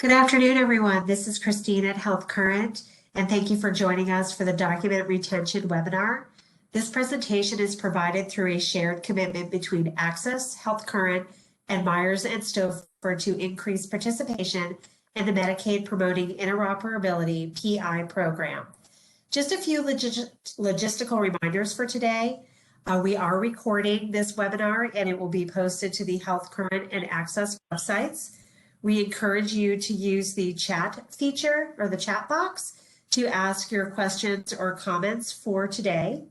Good afternoon, everyone. This is Christine at Health Current, and thank you for joining us for the Document Retention webinar. This presentation is provided through a shared commitment between Access, Health Current, and Myers and Stouffer to increase participation in the Medicaid Promoting Interoperability PI program. Just a few logistical reminders for today. We are recording this webinar and it will be posted to the Health Current and Access websites. We encourage you to use the chat feature or the chat box to ask your questions or comments for today.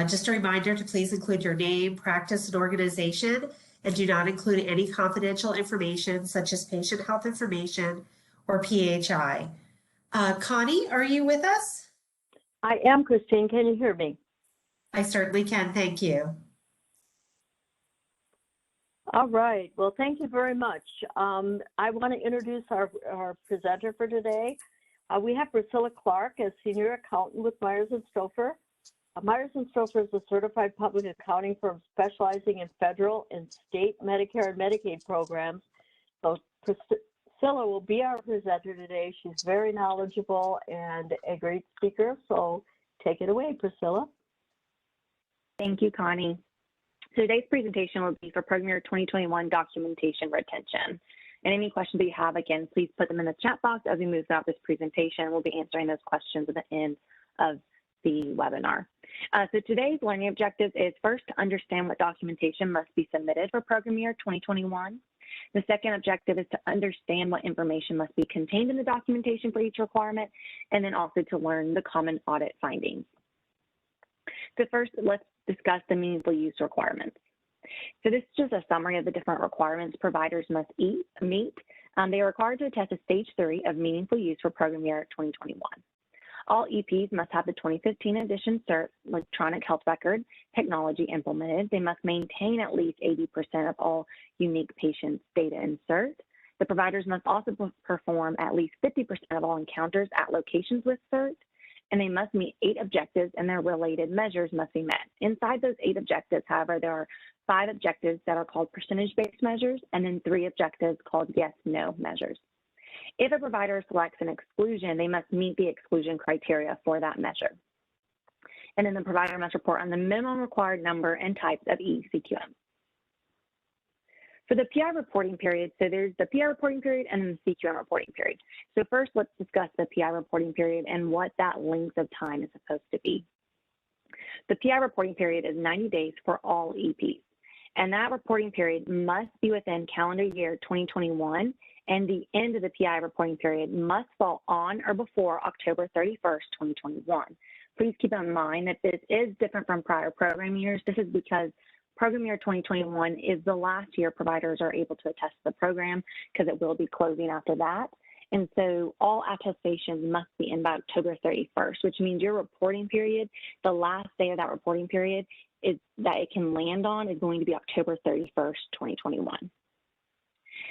Just a reminder to please include your name, practice, and organization, and do not include any confidential information such as patient health information or PHI. Connie, are you with us? I am, Christine. Can you hear me? I certainly can. Thank you. All right. Well, thank you very much. I want to introduce our presenter for today. We have Priscilla Clark as Senior Accountant with Myers and Stouffer. Myers and Stouffer is a certified public accounting firm specializing in federal and state Medicare and Medicaid programs. So Priscilla will be our presenter today. She's very knowledgeable and a great speaker. So take it away, Priscilla. Thank you, Connie. So today's presentation will be for program year 2021 documentation retention. And any questions that you have, again, please put them in the chat box as we move throughout this presentation. We'll be answering those questions at the end of the webinar. So today's learning objective is first to understand what documentation must be submitted for program year 2021. The second objective is to understand what information must be contained in the documentation for each requirement, and then also to learn the common audit findings. So first, let's discuss the meaningful use requirements. So this is just a summary of the different requirements providers must meet. They are required to attest to stage 3 of meaningful use for program year 2021. All EPs must have the 2015 edition CERT electronic health record technology implemented. They must maintain at least 80% of all unique patients' data in CERT. The providers must also perform at least 50% of all encounters at locations with CERT. And they must meet 8 objectives, and their related measures must be met. Inside those 8 objectives, however, there are 5 objectives that are called percentage-based measures, and then 3 objectives called yes/no measures. If a provider selects an exclusion, they must meet the exclusion criteria for that measure. And then the provider must report on the minimum required number and types of eCQM. For the PI reporting period, so there's the PI reporting period and then the CQM reporting period. So first, let's discuss the PI reporting period and what that length of time is supposed to be. The PI reporting period is 90 days for all EPs, and that reporting period must be within calendar year 2021, and the end of the PI reporting period must fall on or before October 31st, 2021. Please keep in mind that this is different from prior program years. This is because program year 2021 is the last year providers are able to attest the program because it will be closing after that. And so all attestations must be in by October 31st, which means your reporting period, the last day of that reporting period is that it can land on is going to be October 31st, 2021.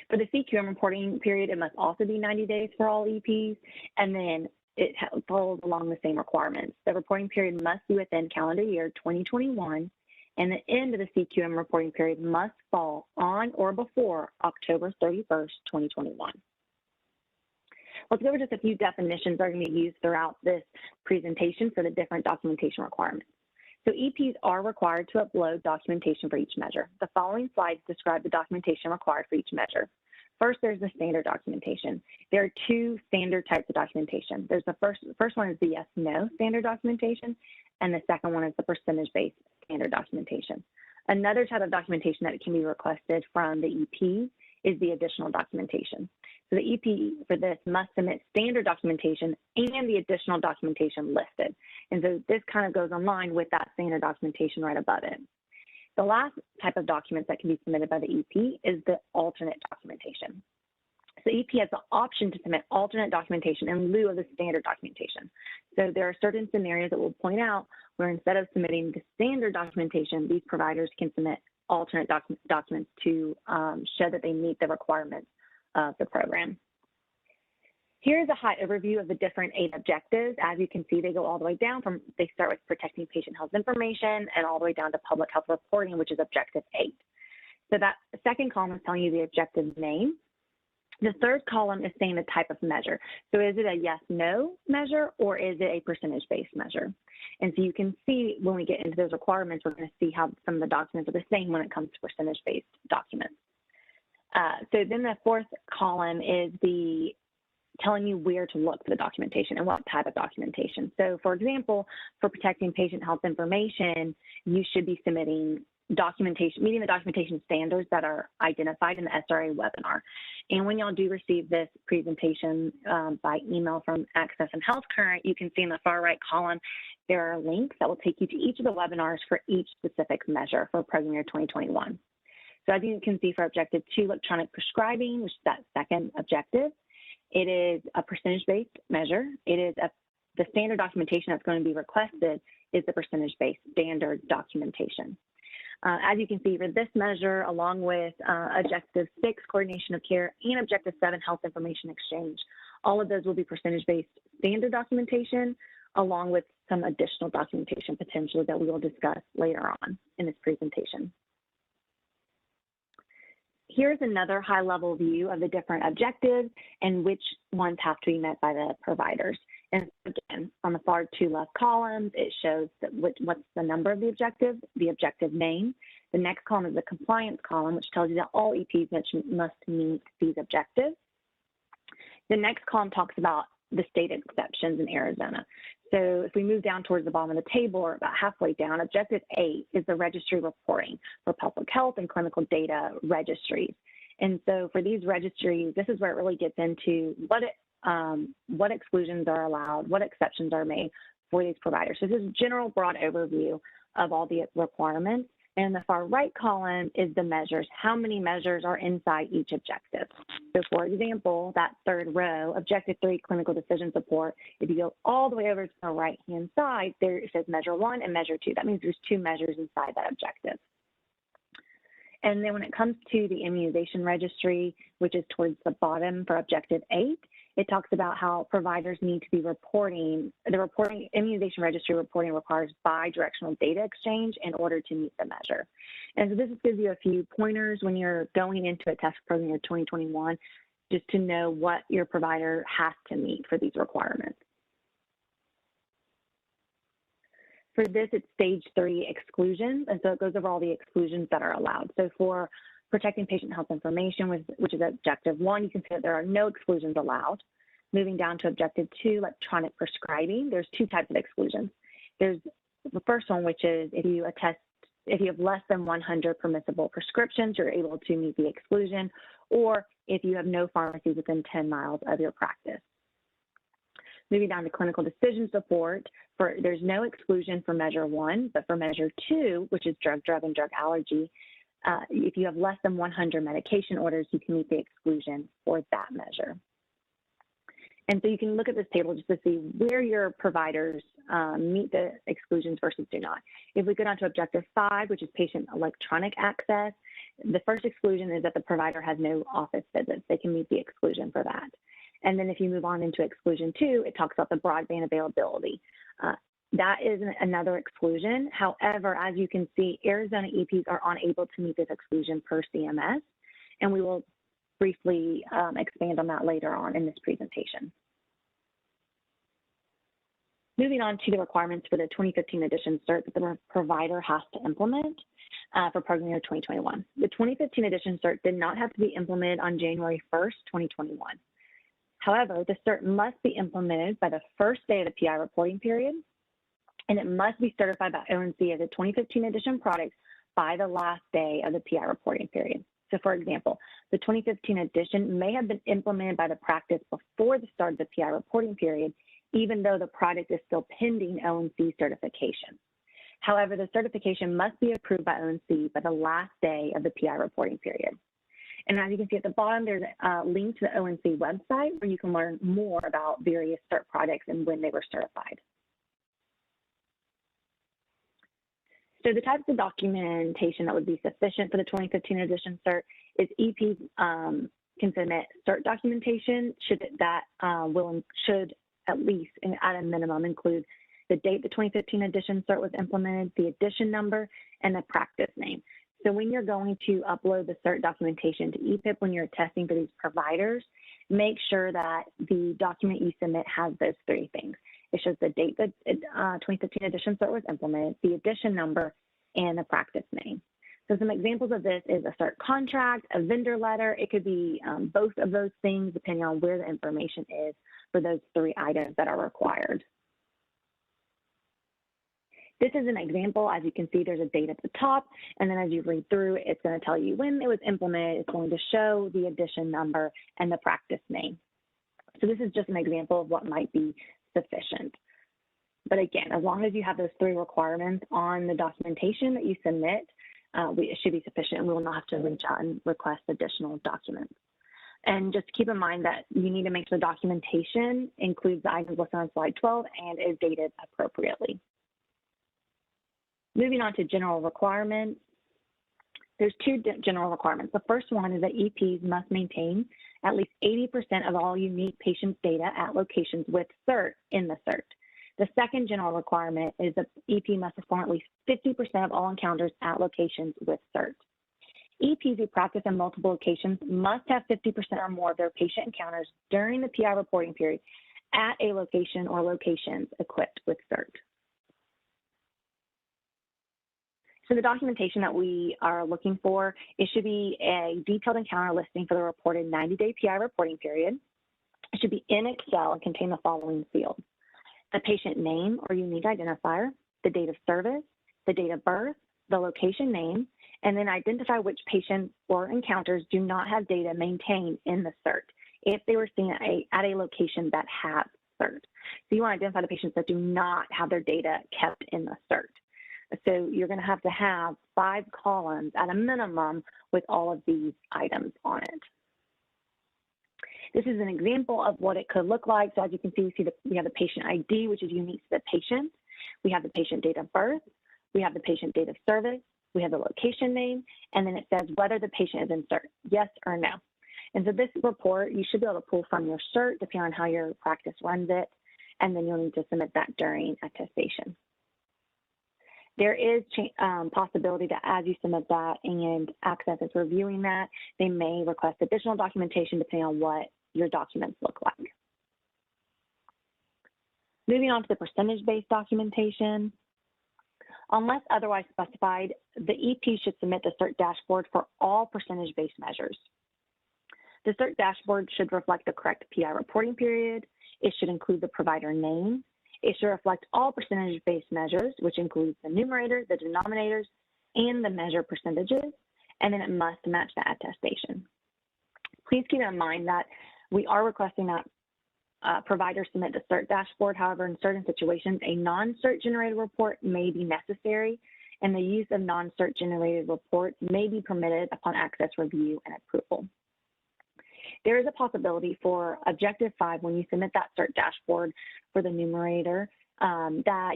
For the CQM reporting period, it must also be 90 days for all EPs, and then it follows along the same requirements. The reporting period must be within calendar year 2021, and the end of the CQM reporting period must fall on or before October 31st, 2021. Let's go over just a few definitions that are going to be used throughout this presentation for the different documentation requirements. So EPs are required to upload documentation for each measure. The following slides describe the documentation required for each measure. First, there's the standard documentation. There are 2 standard types of documentation. There's the first one is the yes/no standard documentation, and the second one is the percentage-based standard documentation. Another type of documentation that can be requested from the EP is the additional documentation. So the EP for this must submit standard documentation and the additional documentation listed. And so this kind of goes in line with that standard documentation right above it. The last type of documents that can be submitted by the EP is the alternate documentation. So EP has the option to submit alternate documentation in lieu of the standard documentation. So there are certain scenarios that we'll point out where instead of submitting the standard documentation, these providers can submit alternate documents to show that they meet the requirements of the program. Here's a high overview of the different 8 objectives. As you can see, they go all the way down from, they start with protecting patient health information and all the way down to public health reporting, which is objective 8. So that second column is telling you the objective name. The third column is saying the type of measure. So is it a yes/no measure, or is it a percentage-based measure? And so you can see when we get into those requirements, we're going to see how some of the documents are the same when it comes to percentage-based documents. So then the fourth column is the telling you where to look for the documentation and what type of documentation. So for example, for protecting patient health information, you should be submitting documentation, meeting the documentation standards that are identified in the SRA webinar. And when y'all do receive this presentation by email from Access and Health Current, you can see in the far right column, there are links that will take you to each of the webinars for each specific measure for program year 2021. So as you can see for objective 2, electronic prescribing, which is that second objective, it is a percentage-based measure. It is the standard documentation that's going to be requested is the percentage-based standard documentation. As you can see for this measure, along with objective 6, coordination of care, and objective 7, health information exchange, all of those will be percentage-based standard documentation, along with some additional documentation potentially that we will discuss later on in this presentation. Here's another high-level view of the different objectives and which ones have to be met by the providers. And again, on the far 2 left columns, it shows that what's the number of the objective name. The next column is the compliance column, which tells you that all EPs must meet these objectives. The next column talks about the state exceptions in Arizona. So if we move down towards the bottom of the table, or about halfway down, objective 8 is the registry reporting for public health and clinical data registries. And so for these registries, this is where it really gets into what exclusions are allowed, what exceptions are made for these providers. So this is a general broad overview of all the requirements. And the far right column is the measures, how many measures are inside each objective. So for example, that third row, objective 3, clinical decision support, if you go all the way over to the right-hand side, there it says measure 1 and measure 2. That means there's 2 measures inside that objective. And then when it comes to the immunization registry, which is towards the bottom for objective 8, it talks about how providers need to be reporting. The immunization registry reporting requires bi-directional data exchange in order to meet the measure. And so this gives you a few pointers when you're going into a test program year 2021, just to know what your provider has to meet for these requirements. For this, it's stage 3 exclusions, and so it goes over all the exclusions that are allowed. So for protecting patient health information, which is objective 1, you can see that there are no exclusions allowed. Moving down to objective 2, electronic prescribing, there's 2 types of exclusions. There's the first one, which is if you have less than 100 permissible prescriptions, you're able to meet the exclusion, or if you have no pharmacy within 10 miles of your practice. Moving down to clinical decision support, there's no exclusion for measure 1, but for measure 2, which is drug, and drug allergy, if you have less than 100 medication orders, you can meet the exclusion for that measure. And so you can look at this table just to see where your providers meet the exclusions versus do not. If we go down to objective 5, which is patient electronic access, the first exclusion is that the provider has no office visits. They can meet the exclusion for that. And then if you move on into exclusion 2, it talks about the broadband availability. That is another exclusion. However, as you can see, Arizona EPs are unable to meet this exclusion per CMS, and we will briefly expand on that later on in this presentation. Moving on to the requirements for the 2015 edition cert that the provider has to implement for program year 2021. The 2015 edition cert did not have to be implemented on January 1st, 2021. However, the cert must be implemented by the first day of the PI reporting period, and it must be certified by ONC as a 2015 edition product by the last day of the PI reporting period. So for example, the 2015 edition may have been implemented by the practice before the start of the PI reporting period, even though the product is still pending ONC certification. However, the certification must be approved by ONC by the last day of the PI reporting period. And as you can see at the bottom, there's a link to the ONC website where you can learn more about various cert products and when they were certified. So the types of documentation that would be sufficient for the 2015 edition cert is EPs can submit cert documentation should at least and at a minimum include the date the 2015 edition cert was implemented, the edition number, and the practice name. So when you're going to upload the CERT documentation to EPIP when you're testing for these providers, make sure that the document you submit has those three things. It shows the date that 2015 edition CERT was implemented, the edition number, and the practice name. So some examples of this is a CERT contract, a vendor letter. It could be both of those things depending on where the information is for those three items that are required. This is an example. As you can see, there's a date at the top, and then as you read through, it's going to tell you when it was implemented. It's going to show the edition number and the practice name. So this is just an example of what might be sufficient. But again, as long as you have those three requirements on the documentation that you submit, it should be sufficient, and we will not have to reach out and request additional documents. And just keep in mind that you need to make sure the documentation includes the items listed on slide 12 and is dated appropriately. Moving on to general requirements, there's two general requirements. The first one is that EPs must maintain at least 80% of all unique patients' data at locations with CERT in the CERT. The second general requirement is that EP must perform at least 50% of all encounters at locations with CERT. EPs who practice in multiple locations must have 50% or more of their patient encounters during the PI reporting period at a location or locations equipped with CERT. So the documentation that we are looking for, it should be a detailed encounter listing for the reported 90-day PI reporting period. It should be in Excel and contain the following fields: the patient name or unique identifier, the date of service, the date of birth, the location name, and then identify which patients or encounters do not have data maintained in the CERT if they were seen at a location that has CERT. So you want to identify the patients that do not have their data kept in the CERT. So you're going to have 5 columns at a minimum with all of these items on it. This is an example of what it could look like. So as you can see, we have the patient ID, which is unique to the patient. We have the patient date of birth. We have the patient date of service. We have the location name. And then it says whether the patient is in CERT, yes or no. And so this report, you should be able to pull from your CERT depending on how your practice runs it. And then you'll need to submit that during attestation. There is possibility that as you submit that and Access is reviewing that, they may request additional documentation depending on what your documents look like. Moving on to the percentage-based documentation. Unless otherwise specified, the EP should submit the CERT dashboard for all percentage-based measures. The CERT dashboard should reflect the correct PI reporting period. It should include the provider name. It should reflect all percentage-based measures, which includes the numerator, the denominators, and the measure percentages, and then it must match the attestation. Please keep in mind that we are requesting that providers submit the CERT dashboard. However, in certain situations, a non-CERT generated report may be necessary, and the use of non-CERT generated reports may be permitted upon Access review and approval. There is a possibility for Objective 5 when you submit that CERT dashboard for the numerator that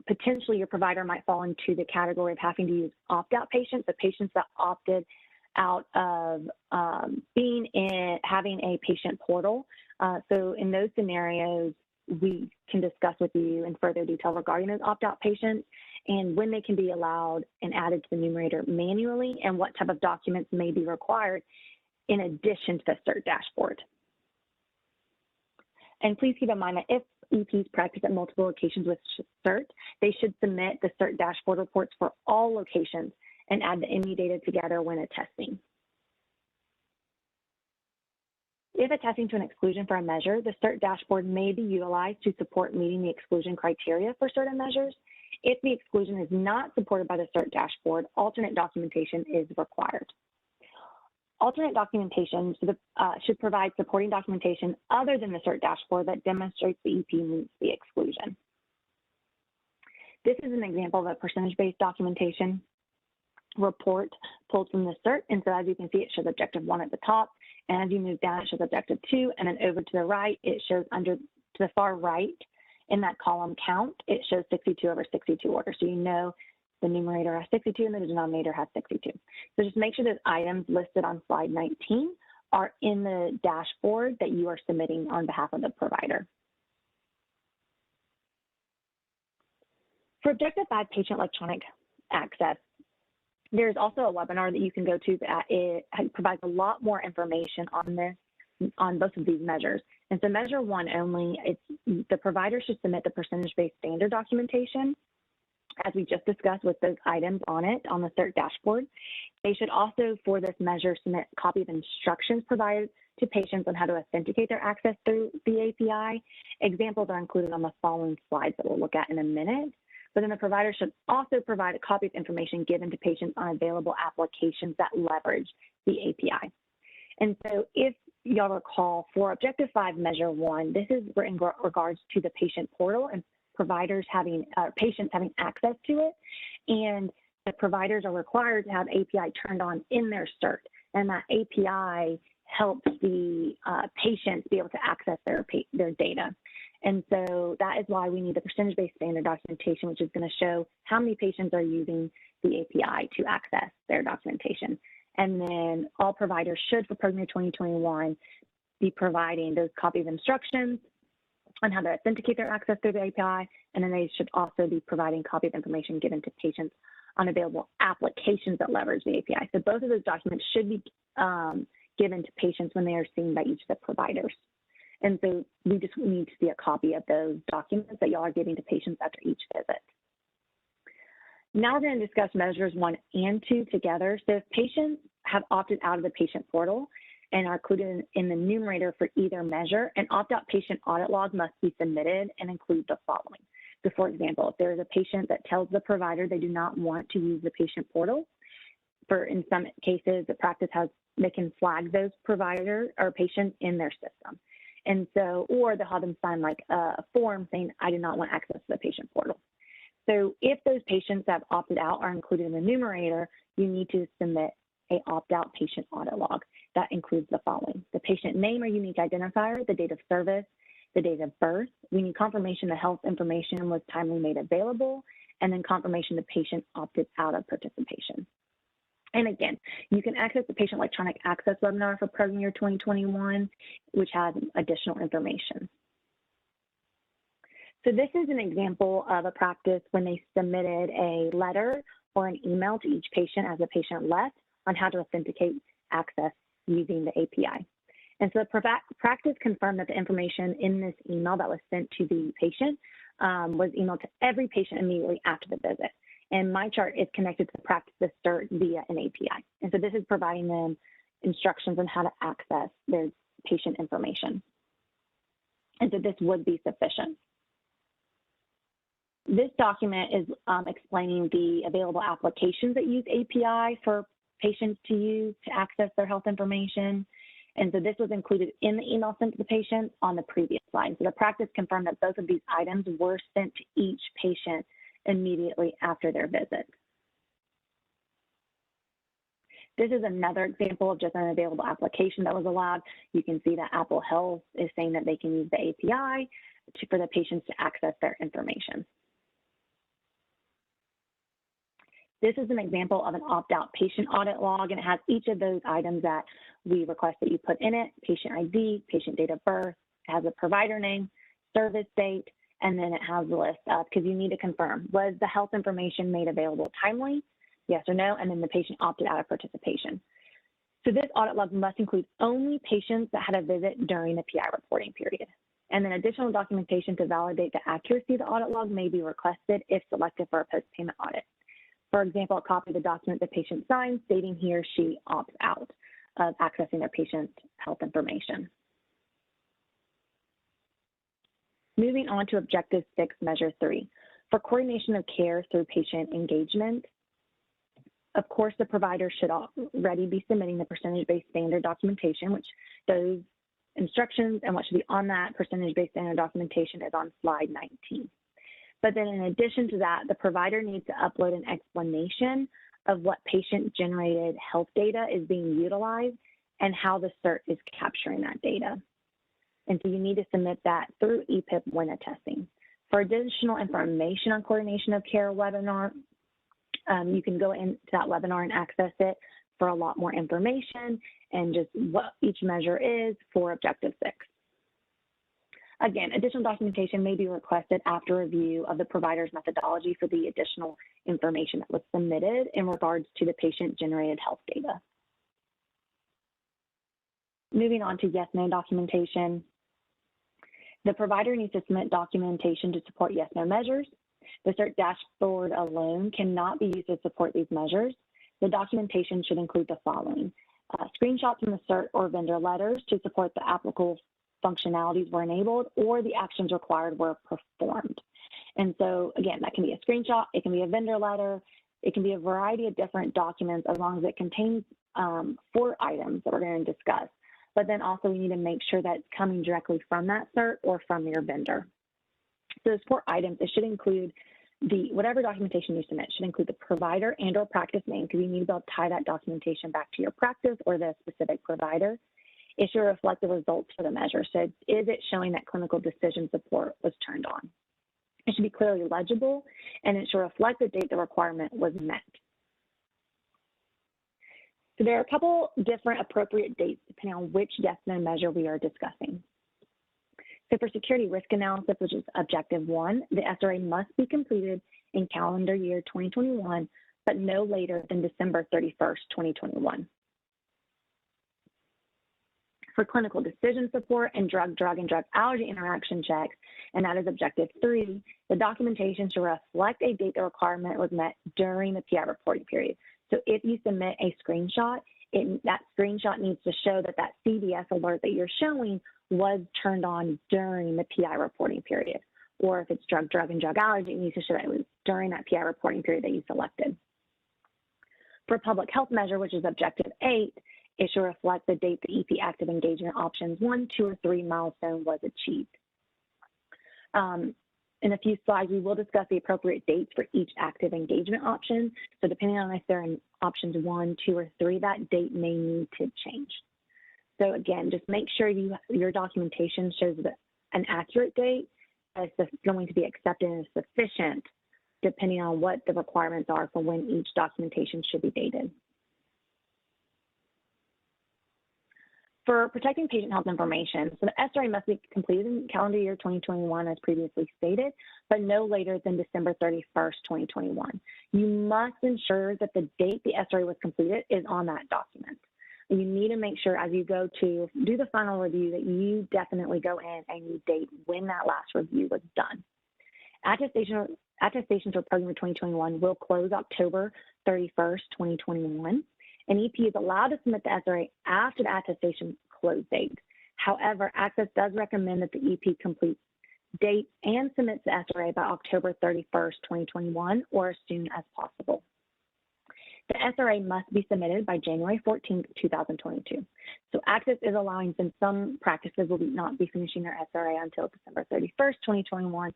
potentially your provider might fall into the category of having to use opt-out patients, the patients that opted out of having a patient portal. So in those scenarios, we can discuss with you in further detail regarding those opt-out patients and when they can be allowed and added to the numerator manually and what type of documents may be required in addition to the CERT dashboard. And please keep in mind that if EPs practice at multiple locations with CERT, they should submit the CERT dashboard reports for all locations and add the ME data together when attesting. If attesting to an exclusion for a measure, the CERT dashboard may be utilized to support meeting the exclusion criteria for certain measures. If the exclusion is not supported by the CERT dashboard, alternate documentation is required. Alternate documentation should provide supporting documentation other than the CERT dashboard that demonstrates the EP meets the exclusion. This is an example of a percentage-based documentation report pulled from the CERT. And so as you can see, it shows Objective 1 at the top. And as you move down, it shows Objective 2. And then over to the right, it shows to the far right in that column count, it shows 62 over 62 orders. So you know the numerator has 62 and the denominator has 62. So just make sure those items listed on slide 19 are in the dashboard that you are submitting on behalf of the provider. For Objective 5, patient electronic access, There's also a webinar that you can go to that it provides a lot more information on this, on both of these measures. And so measure one only, the provider should submit the percentage-based standard documentation, as we just discussed, with those items on it on the CERT dashboard. They should also, for this measure, submit a copy of instructions provided to patients on how to authenticate their access through the API. Examples are included on the following slides that we'll look at in a minute. But then the provider should also provide a copy of information given to patients on available applications that leverage the API. And so if y'all recall, for Objective 5, Measure 1, this is in regards to the patient portal and providers having, patients having access to it. And the providers are required to have API turned on in their CERT. And that API helps the patients be able to access their data. And so that is why we need the percentage-based standard documentation, which is going to show how many patients are using the API to access their documentation. And then all providers should, for program year 2021, be providing those copy of instructions on how to authenticate their access through the API. And then they should also be providing copy of information given to patients on available applications that leverage the API. So both of those documents should be given to patients when they are seen by each of the providers. And so we just need to see a copy of those documents that y'all are giving to patients after each visit. Now we're going to discuss measures 1 and 2 together. So if patients have opted out of the patient portal and are included in the numerator for either measure, an opt-out patient audit log must be submitted and include the following. So for example, if there is a patient that tells the provider they do not want to use the patient portal, in some cases, the practice they can flag those providers or patients in their system. And so, or they'll have them sign like a form saying, I do not want access to the patient portal. So if those patients that have opted out are included in the numerator, you need to submit an opt-out patient audit log. That includes the following: the patient name or unique identifier, the date of service, the date of birth. We need confirmation the health information was timely made available, and then confirmation the patient opted out of participation. And again, you can access the patient electronic access webinar for program year 2021, which has additional information. So this is an example of a practice when they submitted a letter or an email to each patient as the patient left on how to authenticate access using the API. And so the practice confirmed that the information in this email that was sent to the patient was emailed to every patient immediately after the visit. And my chart is connected to the practice's CERT via an API. And so this is providing them instructions on how to access their patient information. And so this would be sufficient. This document is explaining the available applications that use API for patients to use to access their health information. And so this was included in the email sent to the patient on the previous slide. So the practice confirmed that both of these items were sent to each patient immediately after their visit. This is another example of just an available application that was allowed. You can see that Apple Health is saying that they can use the API for the patients to access their information. This is an example of an opt-out patient audit log, and it has each of those items that we request that you put in it: patient ID, patient date of birth, it has a provider name, service date, and then it has the list of, because you need to confirm, was the health information made available timely, yes or no, and then the patient opted out of participation. So this audit log must include only patients that had a visit during the PI reporting period. And then additional documentation to validate the accuracy of the audit log may be requested if selected for a post-payment audit. For example, a copy of the document the patient signs stating he or she opts out of accessing their patient's health information. Moving on to Objective 6, Measure 3. For coordination of care through patient engagement, of course, the provider should already be submitting the percentage-based standard documentation, which those instructions and what should be on that percentage-based standard documentation is on slide 19. But then in addition to that, the provider needs to upload an explanation of what patient-generated health data is being utilized and how the CERT is capturing that data. And so you need to submit that through EPIP when attesting. For additional information on coordination of care webinar, you can go into that webinar and access it for a lot more information and just what each measure is for Objective 6. Again, additional documentation may be requested after review of the provider's methodology for the additional information that was submitted in regards to the patient-generated health data. Moving on to YesNo documentation. The provider needs to submit documentation to support YesNo measures. The CERT dashboard alone cannot be used to support these measures. The documentation should include the following: screenshots from the CERT or vendor letters to support the applicable functionalities were enabled or the actions required were performed. And so again, that can be a screenshot, it can be a vendor letter, it can be a variety of different documents as long as it contains 4 items that we're going to discuss. But then also we need to make sure that it's coming directly from that CERT or from your vendor. So those 4 items, it should include whatever documentation you submit should include the provider and or practice name, because you need to be able to tie that documentation back to your practice or the specific provider. It should reflect the results for the measure. So is it showing that clinical decision support was turned on? It should be clearly legible, and it should reflect the date the requirement was met. So there are a couple different appropriate dates depending on which YesNo measure we are discussing. So for security risk analysis, which is objective 1, the SRA must be completed in calendar year 2021, but no later than December 31st, 2021. For clinical decision support and drug and drug allergy interaction checks, and that is objective 3, the documentation should reflect a date the requirement was met during the PI reporting period. So if you submit a screenshot, that screenshot needs to show that that CDS alert that you're showing was turned on during the PI reporting period. Or if it's drug and drug allergy, it needs to show that it was during that PI reporting period that you selected. For public health measure, which is objective 8, it should reflect the date the EP active engagement options 1, 2, or 3 milestone was achieved. In a few slides, we will discuss the appropriate dates for each active engagement option. So depending on if they're in options 1, 2, or 3, that date may need to change. So again, just make sure your documentation shows an accurate date that's going to be accepted and sufficient depending on what the requirements are for when each documentation should be dated. For protecting patient health information, so the SRA must be completed in calendar year 2021 as previously stated, but no later than December 31st, 2021. You must ensure that the date the SRA was completed is on that document. You need to make sure as you go to do the final review that you definitely go in and you date when that last review was done. Attestations for program 2021 will close October 31st, 2021. An EP is allowed to submit the SRA after the attestation close date. However, Access does recommend that the EP complete date and submits the SRA by October 31st, 2021, or as soon as possible. The SRA must be submitted by January 14th, 2022. So Access is allowing, since some practices will not be finishing their SRA until December 31st, 2021,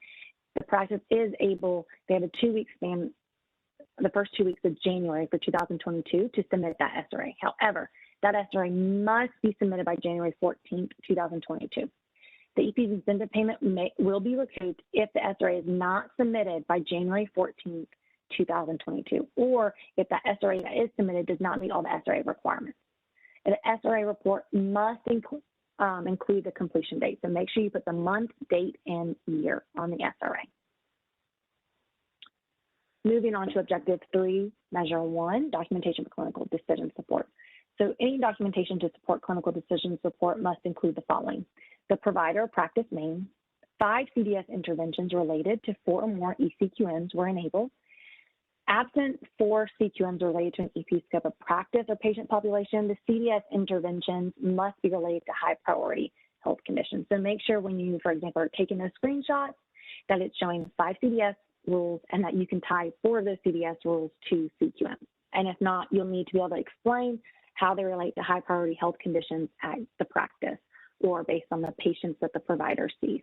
the practice is able, they have a 2-week span, the first 2 weeks of January for 2022 to submit that SRA. However, that SRA must be submitted by January 14th, 2022. The EP's incentive payment will be recouped if the SRA is not submitted by January 14th, 2022, or if that SRA that is submitted does not meet all the SRA requirements. And the SRA report must include the completion date. So make sure you put the month, date, and year on the SRA. Moving on to objective 3, measure 1, documentation for clinical decision support. So any documentation to support clinical decision support must include the following: the provider practice name, 5 CDS interventions related to 4 or more eCQMs were enabled. Absent 4 CQMs related to an EP scope of practice or patient population, the CDS interventions must be related to high priority health conditions. So make sure when you, for example, are taking those screenshots that it's showing 5 CDS rules and that you can tie 4 of those CDS rules to CQM. And if not, you'll need to be able to explain how they relate to high priority health conditions at the practice or based on the patients that the provider sees.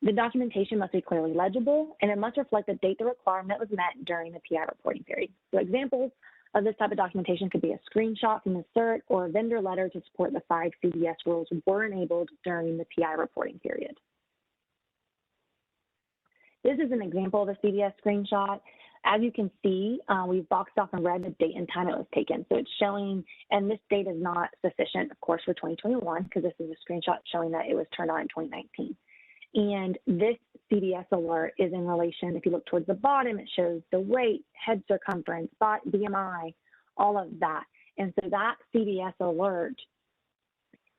The documentation must be clearly legible, and it must reflect the date the requirement was met during the PI reporting period. So examples of this type of documentation could be a screenshot from the CERT or a vendor letter to support the 5 CDS rules were enabled during the PI reporting period. This is an example of a CDS screenshot. As you can see, we've boxed off in red the date and time it was taken. So it's showing, and this date is not sufficient, of course, for 2021, because this is a screenshot showing that it was turned on in 2019. And this CDS alert is in relation, if you look towards the bottom, it shows the weight, head circumference, BMI, all of that. And so that CDS alert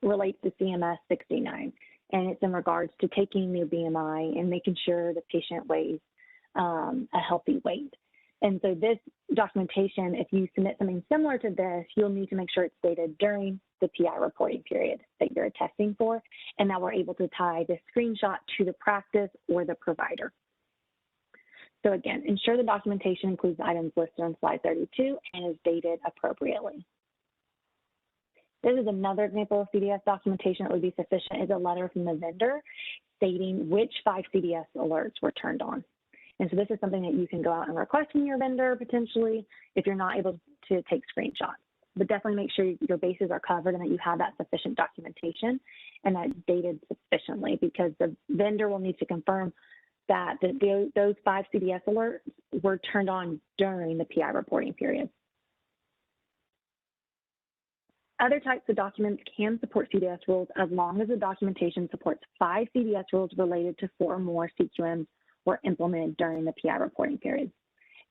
relates to CMS 69. And it's in regards to taking your BMI and making sure the patient weighs a healthy weight. And so this documentation, if you submit something similar to this, you'll need to make sure it's dated during the PI reporting period that you're attesting for, and that we're able to tie the screenshot to the practice or the provider. So again, ensure the documentation includes the items listed on slide 32 and is dated appropriately. This is another example of CDS documentation that would be sufficient, is a letter from the vendor stating which 5 CDS alerts were turned on. And so this is something that you can go out and request from your vendor potentially if you're not able to take screenshots. But definitely make sure your bases are covered and that you have that sufficient documentation and that it's dated sufficiently, because the vendor will need to confirm that those 5 CDS alerts were turned on during the PI reporting period. Other types of documents can support CDS rules as long as the documentation supports 5 CDS rules related to 4 or more CQMs were implemented during the PI reporting period.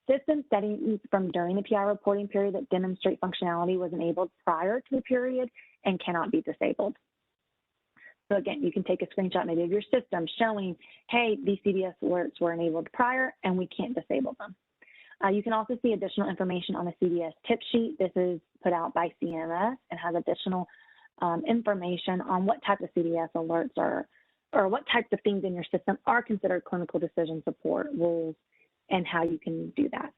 System settings from during the PI reporting period that demonstrate functionality was enabled prior to the period and cannot be disabled. So again, you can take a screenshot maybe of your system showing, hey, these CDS alerts were enabled prior and we can't disable them. You can also see additional information on the CDS tip sheet. This is put out by CMS and has additional information on what type of CDS alerts are, or what types of things in your system are considered clinical decision support rules and how you can do that.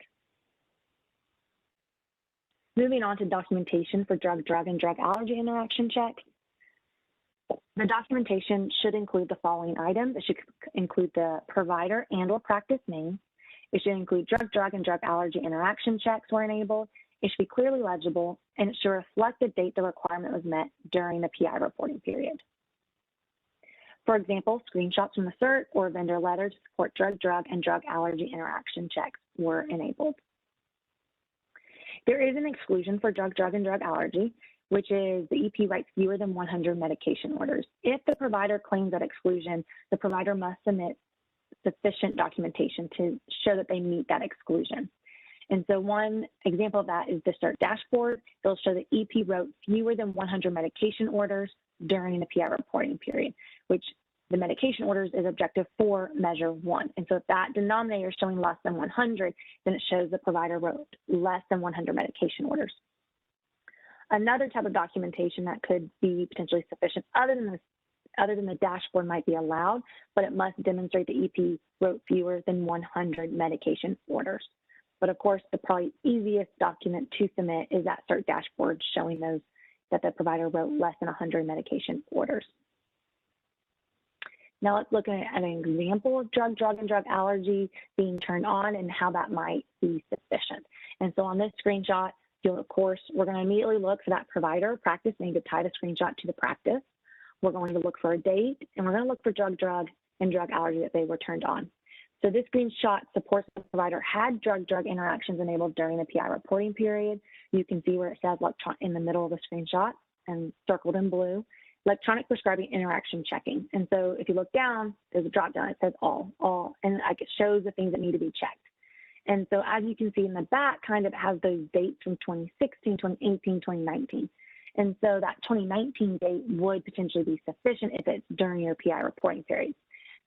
Moving on to documentation for drug-drug and drug allergy interaction checks. The documentation should include the following items. It should include the provider and/or practice name. It should include drug-drug and drug allergy interaction checks were enabled. It should be clearly legible, and it should reflect the date the requirement was met during the PI reporting period. For example, screenshots from the CERT or vendor letter to support drug-drug and drug allergy interaction checks were enabled. There is an exclusion for drug-drug and drug allergy, which is the EP writes fewer than 100 medication orders. If the provider claims that exclusion, the provider must submit sufficient documentation to show that they meet that exclusion. And so one example of that is the CERT dashboard. It'll show that EP wrote fewer than 100 medication orders during the PI reporting period, which the medication orders is objective 4, measure 1. And so if that denominator is showing less than 100, then it shows the provider wrote less than 100 medication orders. Another type of documentation that could be potentially sufficient other than the dashboard might be allowed, but it must demonstrate the EP wrote fewer than 100 medication orders. But of course, the probably easiest document to submit is that CERT dashboard showing those that the provider wrote less than 100 medication orders. Now let's look at an example of drug-drug and drug allergy being turned on and how that might be sufficient. And so on this screenshot, of course, we're going to immediately look for that provider practice name to tie the screenshot to the practice. We're going to look for a date, and we're going to look for drug-drug and drug allergy that they were turned on. So this screenshot supports the provider had drug-drug interactions enabled during the PI reporting period. You can see where it says in the middle of the screenshot and circled in blue, electronic prescribing interaction checking. And so if you look down, there's a drop down, it says all, and it shows the things that need to be checked. And so as you can see in the back, kind of has those dates from 2016, 2018, 2019. And so that 2019 date would potentially be sufficient if it's during your PI reporting period.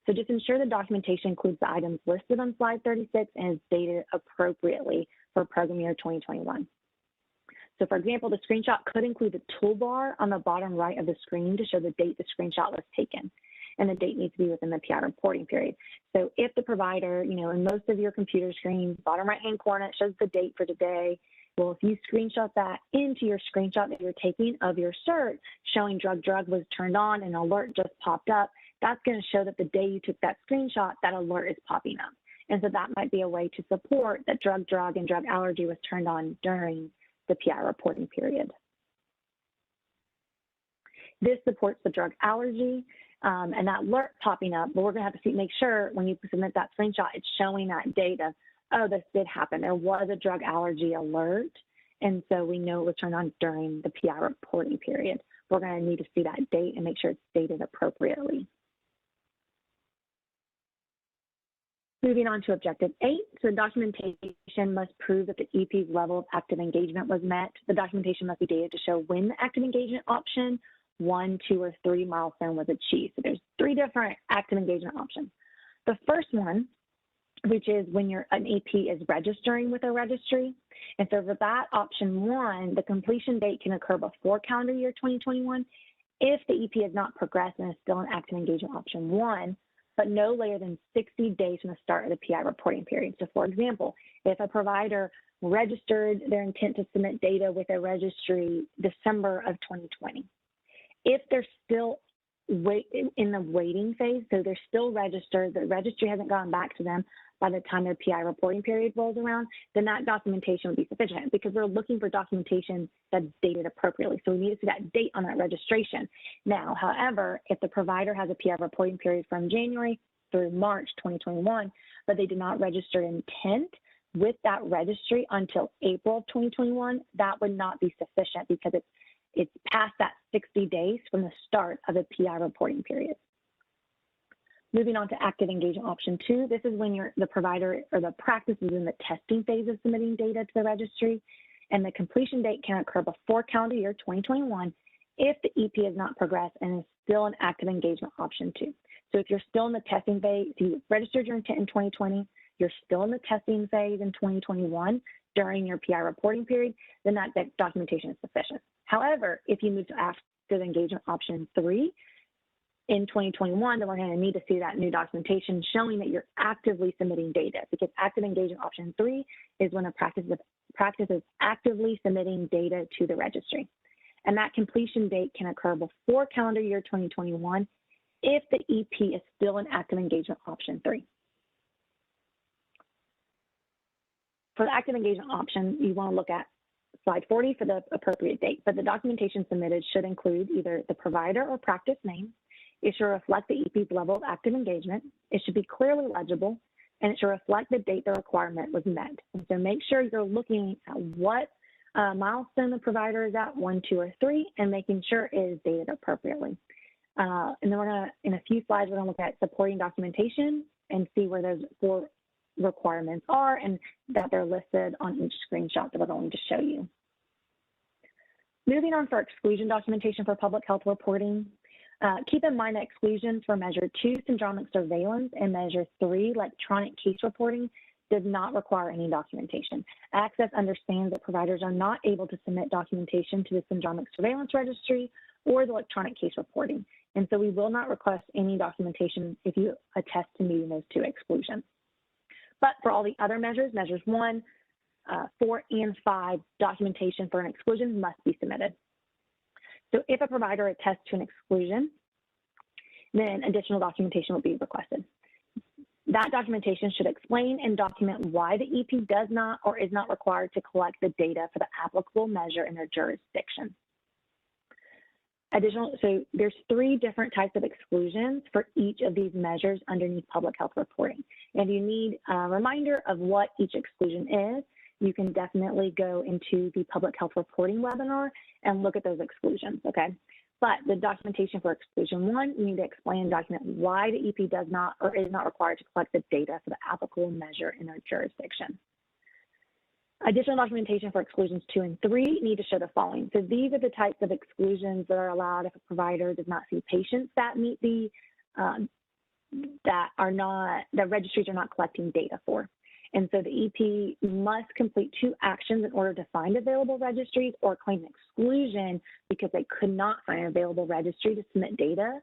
So just ensure the documentation includes the items listed on slide 36 and is dated appropriately for program year 2021. So for example, the screenshot could include the toolbar on the bottom right of the screen to show the date the screenshot was taken. And the date needs to be within the PI reporting period. So if the provider, in most of your computer screens, bottom right-hand corner, it shows the date for today. Well, if you screenshot that into your screenshot that you're taking of your CERT showing drug-drug was turned on and an alert just popped up, that's going to show that the day you took that screenshot, that alert is popping up. And so that might be a way to support that drug-drug and drug allergy was turned on during the PI reporting period. This supports the drug allergy and that alert popping up, but we're going to have to make sure when you submit that screenshot, it's showing that date of oh, this did happen. There was a drug allergy alert, and so we know it was turned on during the PI reporting period. We're going to need to see that date and make sure it's dated appropriately. Moving on to Objective 8, so documentation must prove that the EP's level of active engagement was met. The documentation must be dated to show when the active engagement option 1, 2, or 3 milestone was achieved. So there's 3 different active engagement options. The first one, which is when an EP is registering with a registry. And so for that option 1, the completion date can occur before calendar year 2021 if the EP has not progressed and is still an active engagement option 1, but no later than 60 days from the start of the PI reporting period. So for example, if a provider registered their intent to submit data with a registry December of 2020, if they're still in the waiting phase, so they're still registered, the registry hasn't gone back to them by the time their PI reporting period rolls around, then that documentation would be sufficient because we're looking for documentation that's dated appropriately. So we need to see that date on that registration. Now, however, if the provider has a PI reporting period from January through March 2021, but they did not register intent with that registry until April of 2021, that would not be sufficient because it's past that 60 days from the start of the PI reporting period. Moving on to active engagement option 2, this is when the provider or the practice is in the testing phase of submitting data to the registry, and the completion date can occur before calendar year 2021 if the EP has not progressed and is still an active engagement option 2. So if you're still in the testing phase, if you registered your intent in 2020, you're still in the testing phase in 2021 during your PI reporting period, then that documentation is sufficient. However, if you move to active engagement option 3, in 2021, then we're going to need to see that new documentation showing that you're actively submitting data, because active engagement option 3 is when a practice is actively submitting data to the registry. And that completion date can occur before calendar year 2021 if the EP is still an active engagement option 3. For the active engagement option, you want to look at slide 40 for the appropriate date, but the documentation submitted should include either the provider or practice name. It should reflect the EP's level of active engagement. It should be clearly legible, and it should reflect the date the requirement was met. And so make sure you're looking at what milestone the provider is at, 1, 2, or 3, and making sure it is dated appropriately. And then we're going to, in a few slides, we're going to look at supporting documentation and see where those 4 requirements are and that they're listed on each screenshot that we're going to show you. Moving on for exclusion documentation for public health reporting. Keep in mind that exclusions for Measure 2, syndromic surveillance, and Measure 3, electronic case reporting, does not require any documentation. Access understands that providers are not able to submit documentation to the syndromic surveillance registry or the electronic case reporting. And so we will not request any documentation if you attest to meeting those 2 exclusions. But for all the other measures, Measures 1, 4, and 5, documentation for an exclusion must be submitted. So if a provider attests to an exclusion, then additional documentation will be requested. That documentation should explain and document why the EP does not or is not required to collect the data for the applicable measure in their jurisdiction. So there's 3 different types of exclusions for each of these measures underneath public health reporting. And you need a reminder of what each exclusion is. You can definitely go into the public health reporting webinar and look at those exclusions, okay? But the documentation for exclusion 1, you need to explain and document why the EP does not or is not required to collect the data for the applicable measure in their jurisdiction. Additional documentation for exclusions 2 and 3 need to show the following. So these are the types of exclusions that are allowed if a provider does not see patients that meet the, that registries are not collecting data for. And so the EP must complete 2 actions in order to find available registries or claim exclusion because they could not find an available registry to submit data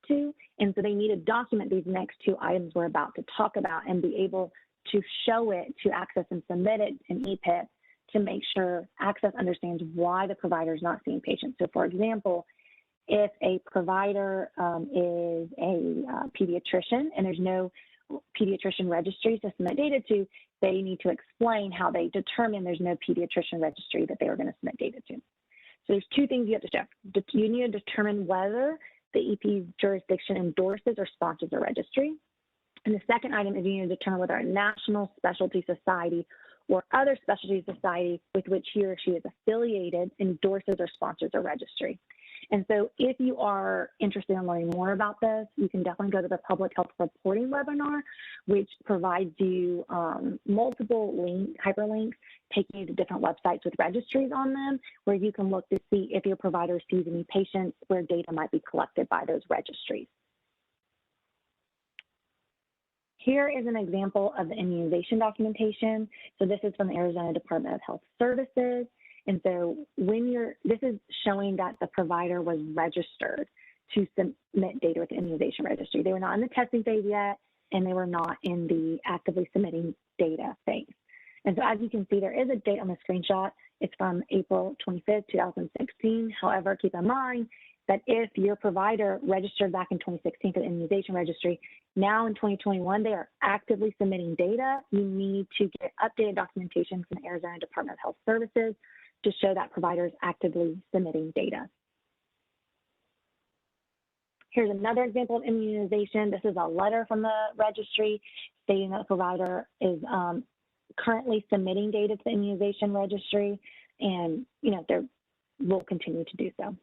to. And so they need to document these next 2 items we're about to talk about and be able to show it to Access and submit it in EPIP to make sure Access understands why the provider is not seeing patients. So for example, if a provider is a pediatrician and there's no pediatrician registry to submit data to, they need to explain how they determine there's no pediatrician registry that they were going to submit data to. So there's 2 things you have to show. You need to determine whether the EP's jurisdiction endorses or sponsors a registry. And the second item is you need to determine whether a national specialty society or other specialty society with which he or she is affiliated endorses or sponsors a registry. And so if you are interested in learning more about this, you can definitely go to the Public Health Reporting webinar, which provides you multiple hyperlinks taking you to different websites with registries on them, where you can look to see if your provider sees any patients where data might be collected by those registries. Here is an example of the immunization documentation. So this is from the Arizona Department of Health Services. And so this is showing that the provider was registered to submit data with the immunization registry. They were not in the testing phase yet, and they were not in the actively submitting data phase. And so as you can see, there is a date on the screenshot. It's from April 25th, 2016. However, keep in mind that if your provider registered back in 2016 for the immunization registry, now in 2021, they are actively submitting data. You need to get updated documentation from the Arizona Department of Health Services to show that provider is actively submitting data. Here's another example of immunization. This is a letter from the registry stating that the provider is currently submitting data to the immunization registry, and they will continue to do so.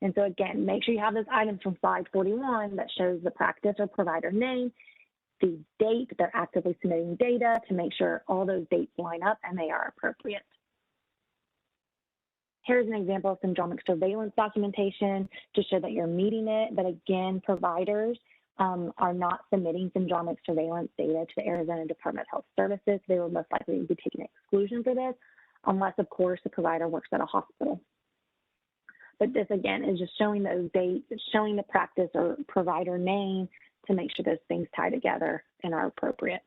And so again, make sure you have those items from slide 41 that shows the practice or provider name, the date they're actively submitting data, to make sure all those dates line up and they are appropriate. Here's an example of syndromic surveillance documentation to show that you're meeting it. But again, providers are not submitting syndromic surveillance data to the Arizona Department of Health Services. They will most likely be taking exclusion for this, unless, of course, the provider works at a hospital. But this, again, is just showing those dates, showing the practice or provider name to make sure those things tie together and are appropriate.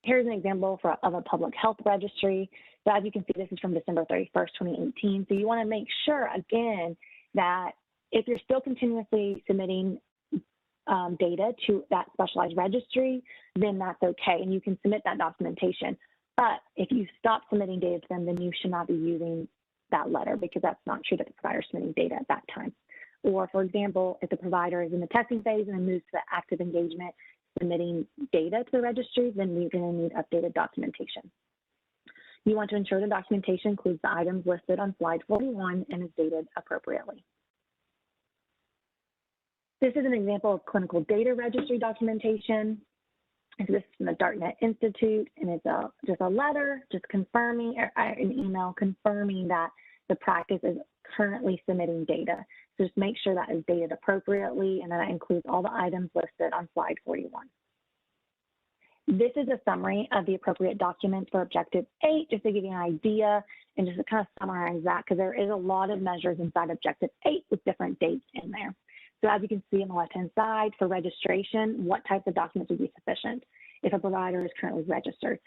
Here's an example of a public health registry. So as you can see, this is from December 31st, 2018. So you want to make sure, again, that if you're still continuously submitting data to that specialized registry, then that's okay, and you can submit that documentation. But if you stop submitting data to them, then you should not be using that letter, because that's not true that the provider is submitting data at that time. Or, for example, if the provider is in the testing phase and then moves to the active engagement, submitting data to the registry, then you're going to need updated documentation. You want to ensure the documentation includes the items listed on slide 41 and is dated appropriately. This is an example of clinical data registry documentation. So this is from the Dartmouth Institute, and it's just a letter just confirming, or an email confirming that the practice is currently submitting data. So just make sure that is dated appropriately, and that includes all the items listed on slide 41. This is a summary of the appropriate documents for Objective 8, just to give you an idea and just to kind of summarize that, because there is a lot of measures inside Objective 8 with different dates in there. So as you can see on the left-hand side, for registration, what types of documents would be sufficient if a provider is currently registered?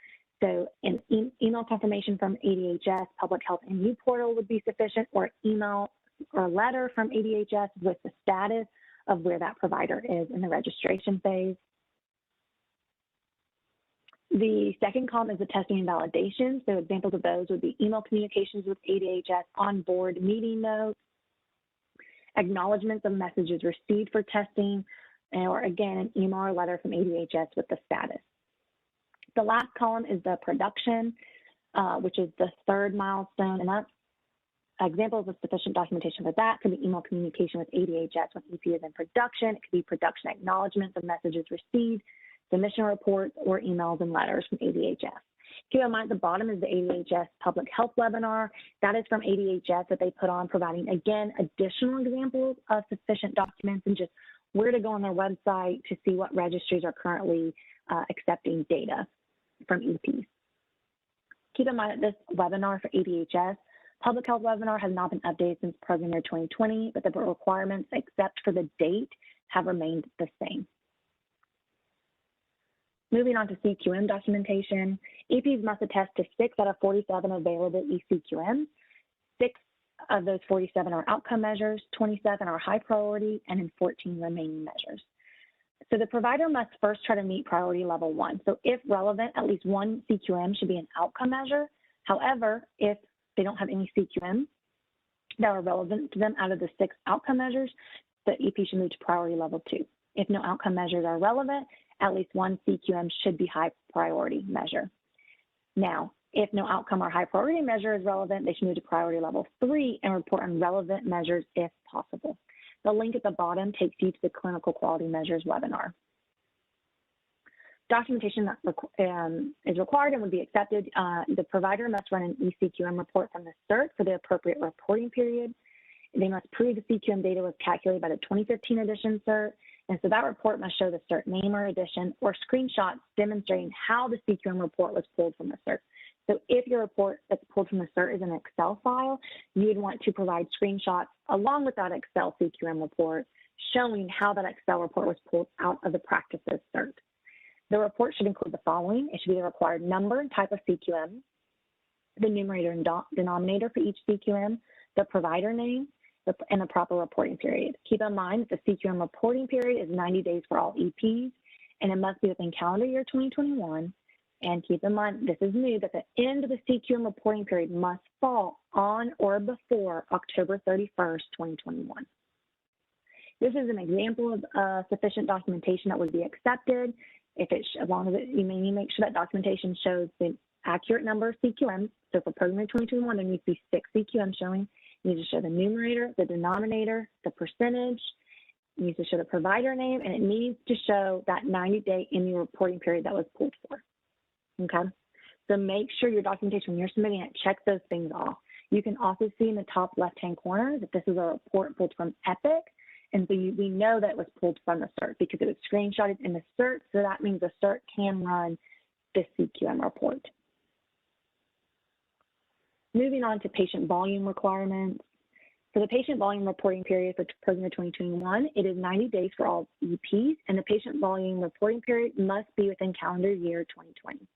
So an email confirmation from ADHS, Public Health NU portal would be sufficient, or email or letter from ADHS with the status of where that provider is in the registration phase. The second column is the testing and validation. So examples of those would be email communications with ADHS, onboard meeting notes, acknowledgments of messages received for testing, or again, an email or letter from ADHS with the status. The last column is the production, which is the third milestone, and that's examples of sufficient documentation for that could be email communication with ADHS when EP is in production. It could be production acknowledgments of messages received, submission reports, or emails and letters from ADHS. Keep in mind, at the bottom is the ADHS Public Health webinar. That is from ADHS that they put on, providing, again, additional examples of sufficient documents and just where to go on their website to see what registries are currently accepting data from EPs. Keep in mind that this webinar for ADHS Public Health webinar has not been updated since program year 2020, but the requirements, except for the date, have remained the same. Moving on to CQM documentation, EPs must attest to 6 out of 47 available eCQMs. 6 of those 47 are outcome measures, 27 are high priority, and then 14 remaining measures. So the provider must first try to meet priority level 1. So if relevant, at least one CQM should be an outcome measure. However, if they don't have any CQMs that are relevant to them out of the 6 outcome measures, the EP should move to priority level 2. If no outcome measures are relevant, at least one CQM should be high priority measure. Now, if no outcome or high priority measure is relevant, they should move to priority level 3 and report on relevant measures if possible. The link at the bottom takes you to the clinical quality measures webinar. Documentation that is required and would be accepted. The provider must run an eCQM report from the CERT for the appropriate reporting period. They must prove the CQM data was calculated by the 2015 edition CERT. And so that report must show the CERT name or edition or screenshots demonstrating how the CQM report was pulled from the CERT. So if your report that's pulled from the CERT is an Excel file, you would want to provide screenshots along with that Excel CQM report showing how that Excel report was pulled out of the practices CERT. The report should include the following. It should be the required number and type of CQM, the numerator and denominator for each CQM, the provider name, and the proper reporting period. Keep in mind that the CQM reporting period is 90 days for all EPs, and it must be within calendar year 2021. And keep in mind, this is new, that the end of the CQM reporting period must fall on or before October 31st, 2021. This is an example of sufficient documentation that would be accepted. As long as you may need to make sure that documentation shows the accurate number of CQMs. So for program year 2021, there needs to be 6 CQMs showing. You need to show the numerator, the denominator, the percentage. It needs to show the provider name, and it needs to show that 90-day annual reporting period that was pulled for. Okay, so make sure your documentation, when you're submitting it, check those things off. You can also see in the top left-hand corner that this is a report pulled from Epic, and so we know that it was pulled from the CERT because it was screenshotted in the CERT, so that means the CERT can run this CQM report. Moving on to patient volume requirements. For the patient volume reporting period for program year 2021, it is 90 days for all EPs, and the patient volume reporting period must be within calendar year 2020.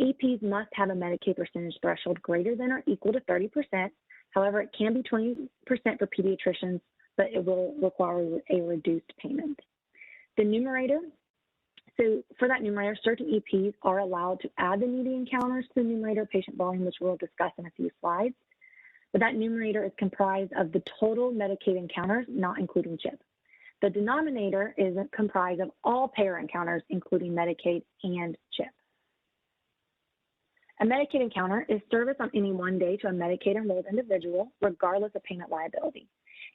EPs must have a Medicaid percentage threshold greater than or equal to 30%. However, it can be 20% for pediatricians, but it will require a reduced payment. The numerator, so for that numerator, certain EPs are allowed to add the needy encounters to the numerator patient volume, which we'll discuss in a few slides. But that numerator is comprised of the total Medicaid encounters, not including CHIP. The denominator is comprised of all payer encounters, including Medicaid and CHIP. A Medicaid encounter is service on any one day to a Medicaid enrolled individual, regardless of payment liability.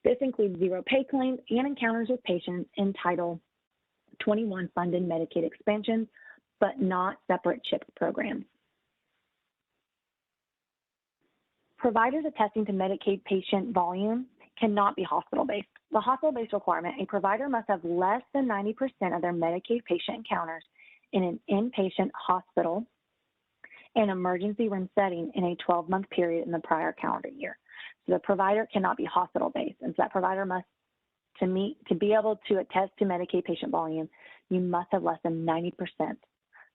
This includes zero pay claims and encounters with patients in Title 21 funded Medicaid expansions, but not separate CHIP programs. Providers attesting to Medicaid patient volume cannot be hospital-based. The hospital-based requirement, a provider must have less than 90% of their Medicaid patient encounters in an inpatient hospital and emergency room setting in a 12-month period in the prior calendar year. So the provider cannot be hospital-based, and so that provider must, to be able to attest to Medicaid patient volume, you must have less than 90%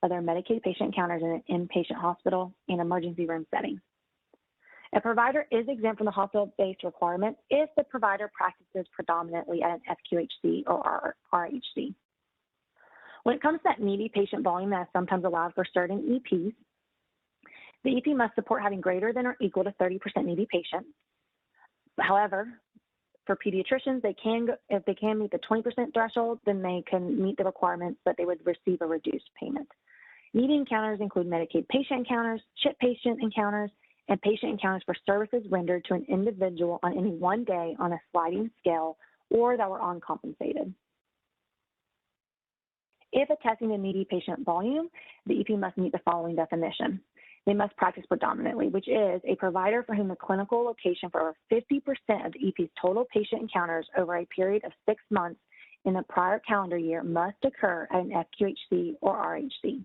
of their Medicaid patient encounters in an inpatient hospital and emergency room setting. A provider is exempt from the hospital-based requirement if the provider practices predominantly at an FQHC or RHC. When it comes to that needy patient volume that is sometimes allowed for certain EPs, the EP must support having greater than or equal to 30% needy patients. However, for pediatricians, if they can meet the 20% threshold, then they can meet the requirements, but they would receive a reduced payment. Needy encounters include Medicaid patient encounters, CHIP patient encounters, and patient encounters for services rendered to an individual on any one day on a sliding scale or that were uncompensated. If attesting to needy patient volume, the EP must meet the following definition. They must practice predominantly, which is a provider for whom the clinical location for over 50% of the EP's total patient encounters over a period of 6 months in the prior calendar year must occur at an FQHC or RHC.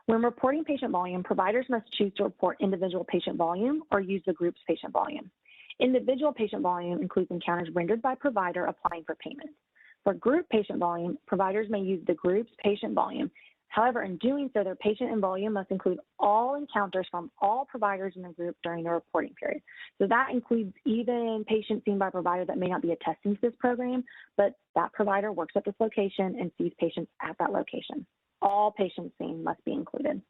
When reporting patient volume, providers must choose to report individual patient volume or use the group's patient volume. Individual patient volume includes encounters rendered by provider applying for payment. For group patient volume, providers may use the group's patient volume. However, in doing so, their patient and volume must include all encounters from all providers in the group during the reporting period. So that includes even patients seen by a provider that may not be attesting to this program, but that provider works at this location and sees patients at that location. All patients seen must be included.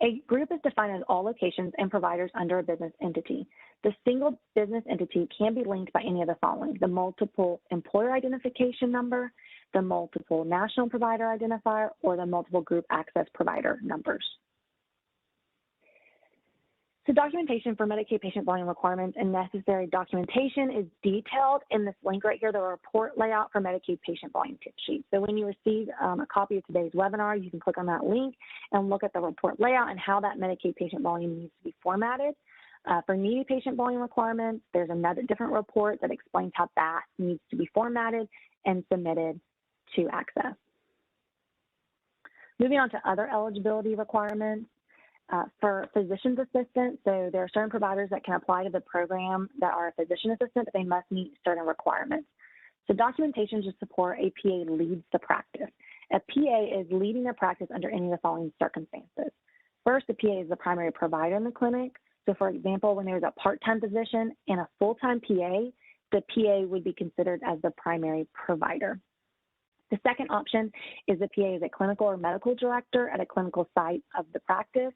A group is defined as all locations and providers under a business entity. The single business entity can be linked by any of the following: the multiple employer identification number, the multiple national provider identifier, or the multiple group access provider numbers. So documentation for Medicaid patient volume requirements and necessary documentation is detailed in this link right here, the report layout for Medicaid patient volume tip sheet. So when you receive a copy of today's webinar, you can click on that link and look at the report layout and how that Medicaid patient volume needs to be formatted. For needy patient volume requirements, there's another different report that explains how that needs to be formatted and submitted to Access. Moving on to other eligibility requirements. For physician's assistant, so there are certain providers that can apply to the program that are a physician assistant, but they must meet certain requirements. So documentation to support a PA leads the practice. A PA is leading the practice under any of the following circumstances. First, the PA is the primary provider in the clinic. So for example, when there's a part-time physician and a full-time PA, the PA would be considered as the primary provider. The second option is the PA is a clinical or medical director at a clinical site of the practice,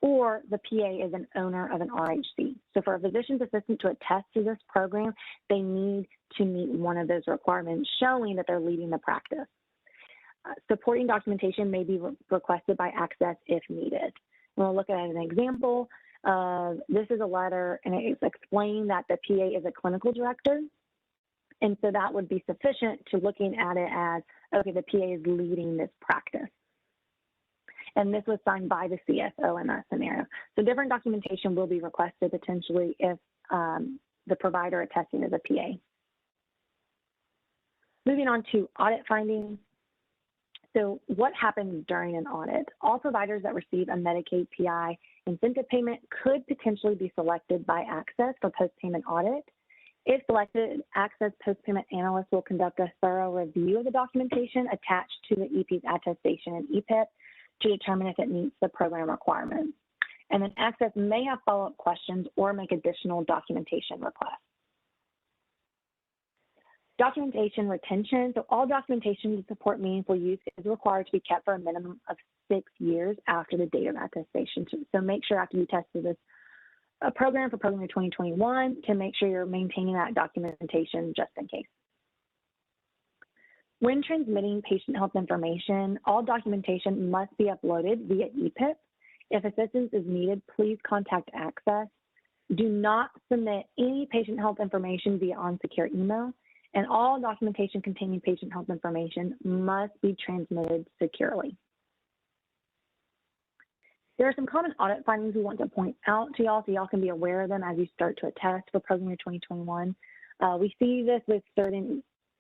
or the PA is an owner of an RHC. So for a physician's assistant to attest to this program, they need to meet one of those requirements showing that they're leading the practice. Supporting documentation may be requested by Access if needed. We'll look at an example. This is a letter, and it's explaining that the PA is a clinical director. And so that would be sufficient to looking at it as, okay, the PA is leading this practice. And this was signed by the CSO in that scenario. So different documentation will be requested potentially if the provider attesting is a PA. Moving on to audit findings. So what happens during an audit? All providers that receive a Medicaid PI incentive payment could potentially be selected by Access for post-payment audit. If selected, Access post-payment analyst will conduct a thorough review of the documentation attached to the EP's attestation and EPIP to determine if it meets the program requirements. And then Access may have follow-up questions or make additional documentation requests. Documentation retention. So all documentation to support meaningful use is required to be kept for a minimum of 6 years after the date of attestation. So make sure after you tested this program for program year 2021 to make sure you're maintaining that documentation just in case. When transmitting patient health information, all documentation must be uploaded via EPIP. If assistance is needed, please contact Access. Do not submit any patient health information via unsecure email, and all documentation containing patient health information must be transmitted securely. There are some common audit findings we want to point out to y'all so y'all can be aware of them as you start to attest for program year 2021. We see this with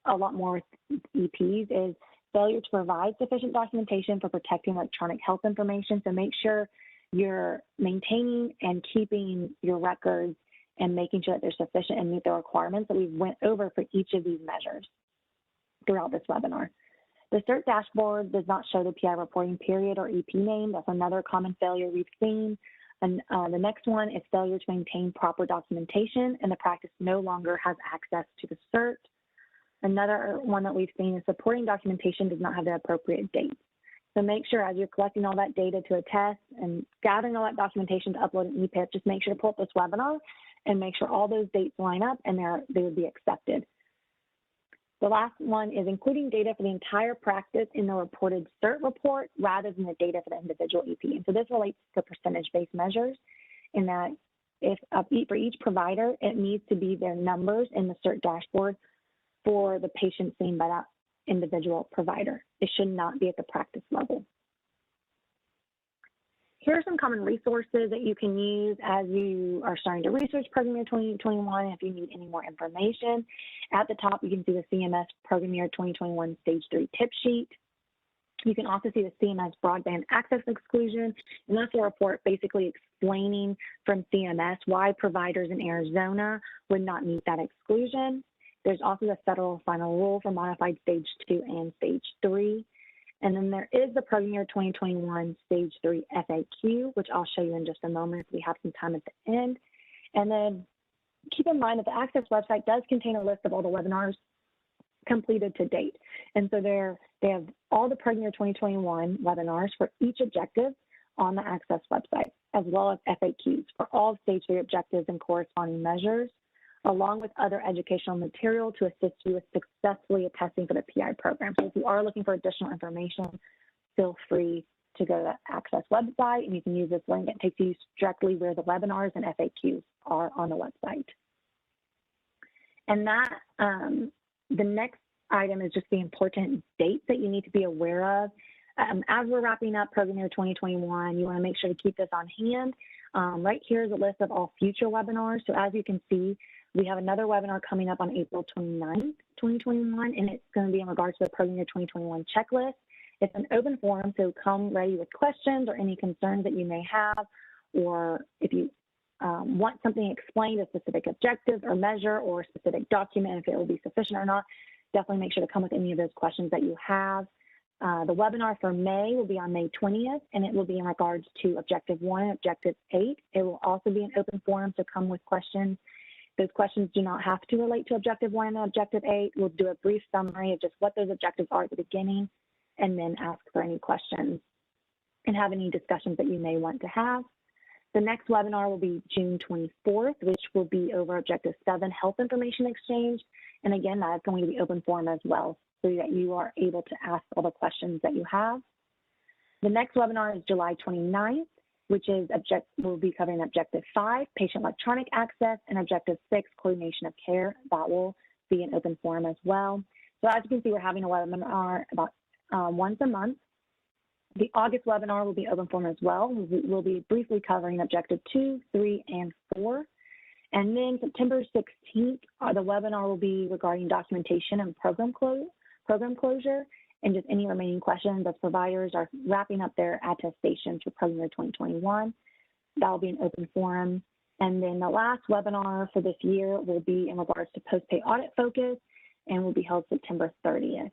a lot more with EPs is failure to provide sufficient documentation for protecting electronic health information. So make sure you're maintaining and keeping your records and making sure that they're sufficient and meet the requirements that we went over for each of these measures throughout this webinar. The CERT dashboard does not show the PI reporting period or EP name. That's another common failure we've seen. And the next one is failure to maintain proper documentation, and the practice no longer has access to the CERT. Another one that we've seen is supporting documentation does not have the appropriate dates. So make sure as you're collecting all that data to attest and gathering all that documentation to upload an EPIP, just make sure to pull up this webinar and make sure all those dates line up and they would be accepted. The last one is including data for the entire practice in the reported CERT report rather than the data for the individual EP. And so this relates to percentage-based measures in that for each provider, it needs to be their numbers in the CERT dashboard for the patient seen by that individual provider. It should not be at the practice level. Here are some common resources that you can use as you are starting to research Program Year 2021. If you need any more information, at the top you can see the CMS Program Year 2021 Stage 3 tip sheet. You can also see the CMS broadband access exclusion, and that's a report basically explaining from CMS why providers in Arizona would not meet that exclusion. There's also the federal final rule for modified Stage 2 and Stage 3. And then there is the Program Year 2021 Stage 3 FAQ, which I'll show you in just a moment if we have some time at the end. And then keep in mind that the Access website does contain a list of all the webinars completed to date. And so they have all the Program Year 2021 webinars for each objective on the Access website, as well as FAQs for all Stage 3 objectives and corresponding measures, along with other educational material to assist you with successfully attesting for the PI program. So if you are looking for additional information, feel free to go to the Access website, and you can use this link. It takes you directly where the webinars and FAQs are on the website. And that, the next item is just the important dates that you need to be aware of. As we're wrapping up Program Year 2021, you want to make sure to keep this on hand. Right here is a list of all future webinars. So as you can see, we have another webinar coming up on April 29th, 2021, and it's going to be in regards to the Program Year 2021 checklist. It's an open forum, so come ready with questions or any concerns that you may have, or if you want something explained, a specific objective or measure or a specific document, if it will be sufficient or not, definitely make sure to come with any of those questions that you have. The webinar for May will be on May 20th, and it will be in regards to Objective 1 and Objective 8. It will also be an open forum, so come with questions. Those questions do not have to relate to Objective 1 and Objective 8. We'll do a brief summary of just what those objectives are at the beginning, and then ask for any questions and have any discussions that you may want to have. The next webinar will be June 24th, which will be over Objective 7, Health Information Exchange. And again, that is going to be open forum as well, so that you are able to ask all the questions that you have. The next webinar is July 29th, which is we'll be covering Objective 5, Patient Electronic Access, and Objective 6, Coordination of Care. That will be an open forum as well. So as you can see, we're having a webinar about once a month. The August webinar will be open forum as well. We'll be briefly covering Objective 2, 3, and 4. And then September 16th, the webinar will be regarding documentation and program closure, and just any remaining questions as providers are wrapping up their attestations for Program Year 2021. That will be an open forum. And then the last webinar for this year will be in regards to post-pay audit focus, and will be held September 30th.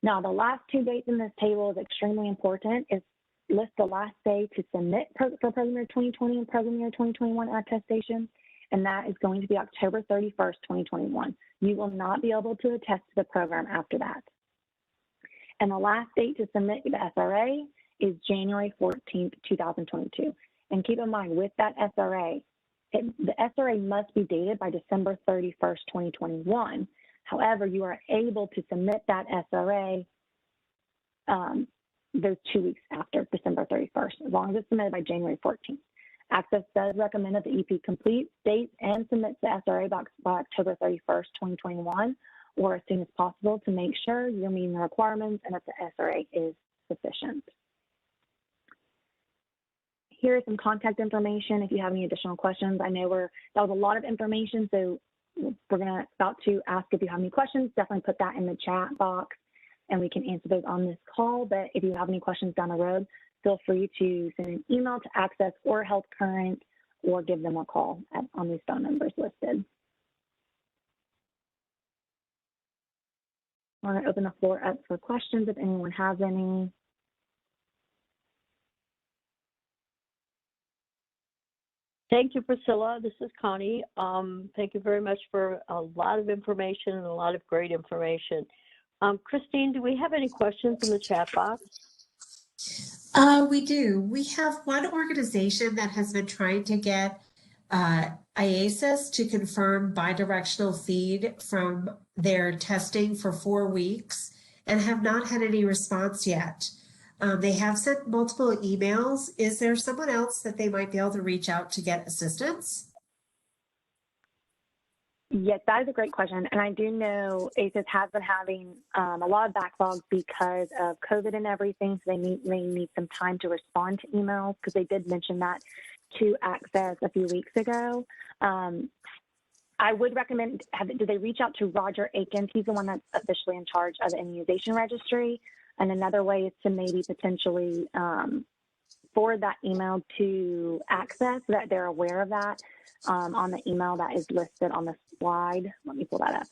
Now, the last two dates in this table is extremely important. It's list the last day to submit for Program Year 2020 and Program Year 2021 attestations, and that is going to be October 31st, 2021. You will not be able to attest to the program after that. And the last date to submit the SRA is January 14th, 2022. And keep in mind, with that SRA, the SRA must be dated by December 31st, 2021. However, you are able to submit that SRA those 2 weeks after December 31st, as long as it's submitted by January 14th. Access does recommend that the EP complete, dates, and submits the SRA by October 31st, 2021, or as soon as possible to make sure you're meeting the requirements and that the SRA is sufficient. Here is some contact information if you have any additional questions. I know that was a lot of information, so we're about to ask if you have any questions. Definitely put that in the chat box and we can answer those on this call. But if you have any questions down the road, feel free to send an email to Access or Health Current, or give them a call on these phone numbers listed. I want to open the floor up for questions if anyone has any. Thank you, Priscilla. This is Connie. Thank you very much for a lot of information and a lot of great information. Christine, do we have any questions in the chat box? We do. We have one organization that has been trying to get IASIS to confirm bidirectional feed from their testing for 4 weeks and have not had any response yet. They have sent multiple emails. Is there someone else that they might be able to reach out to get assistance? Yes, that is a great question. And I do know ACES has been having a lot of backlogs because of COVID and everything. So they need some time to respond to emails, because they did mention that to Access a few weeks ago. I would recommend, did they reach out to Roger Akins? He's the one that's officially in charge of the immunization registry. And another way is to maybe potentially forward that email to Access so that they're aware of that on the email that is listed on the slide. Let me pull that up.